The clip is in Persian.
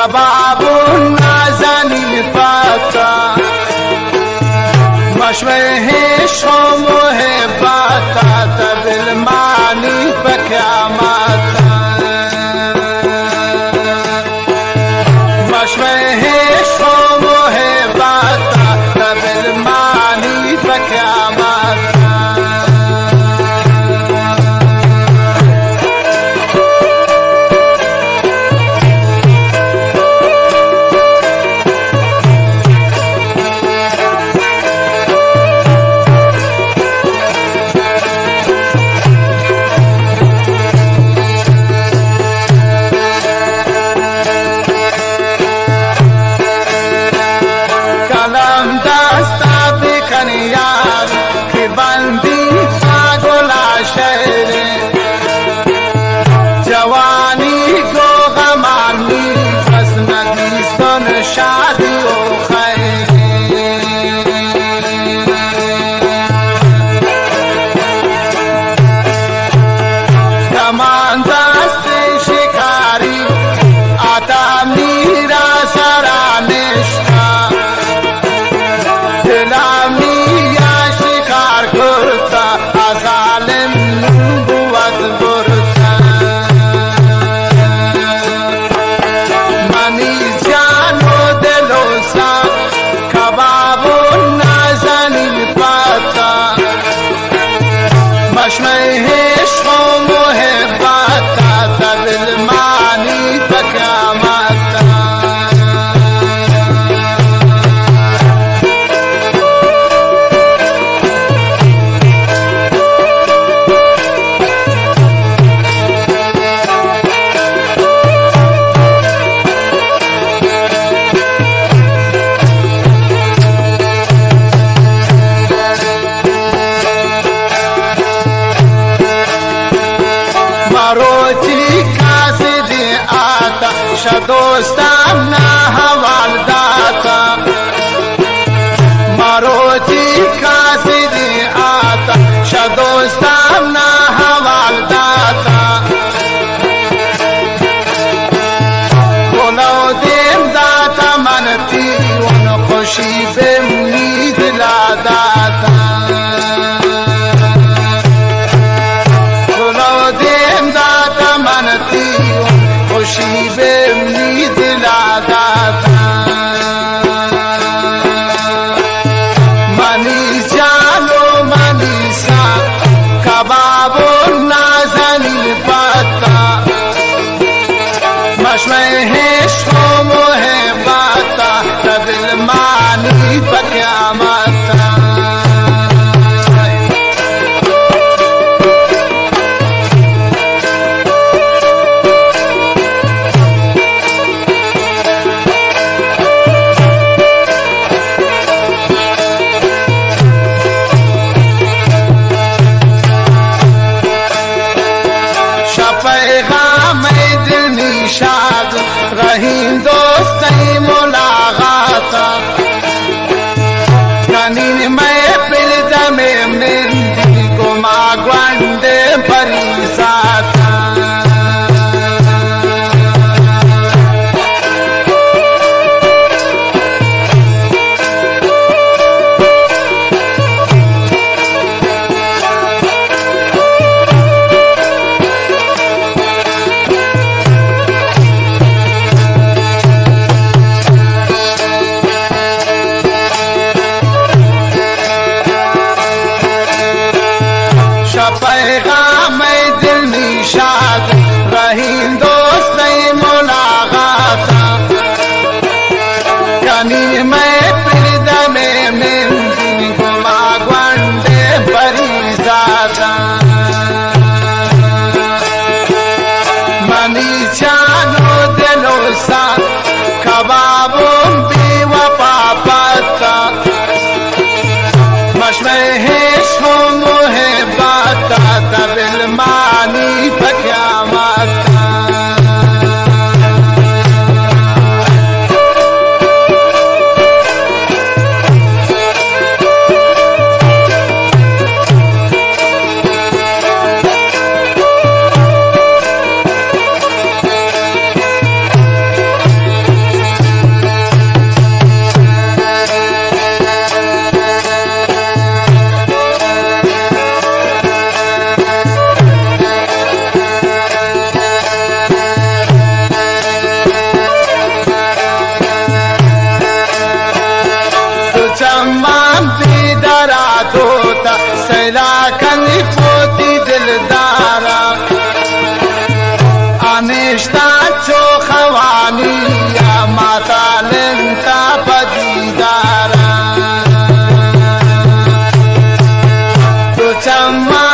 کباب نازنین پتا مشوه عشق و محبت دل معنی بقیامت مشوه عشق و محبت دل معنی بقیامت جوانی کو غمانی بس ندیستان شادی و خیلی کمان دست شکاری آتا میرا سرانشتا دلامی یا شکار کرتا ظالم نبوت برتا منی جان و دل و سر کباب و نازنین پتا مشمع عشق و محبت دل معنی بقیامت مروتی کاسدی آتا شدوستم نا حوال داتا مروتی کاسدی آتا شدوستم نا حوال داتا گلو دیم داتا منتی ون خوشی بمنی دلا داتا خوشی بمنی دلا داتا منی جان و منی سا کباب و نازنین پتا مشمع عشق و محبت دل معنی بقیامت پیغام دل نشاد رہی لما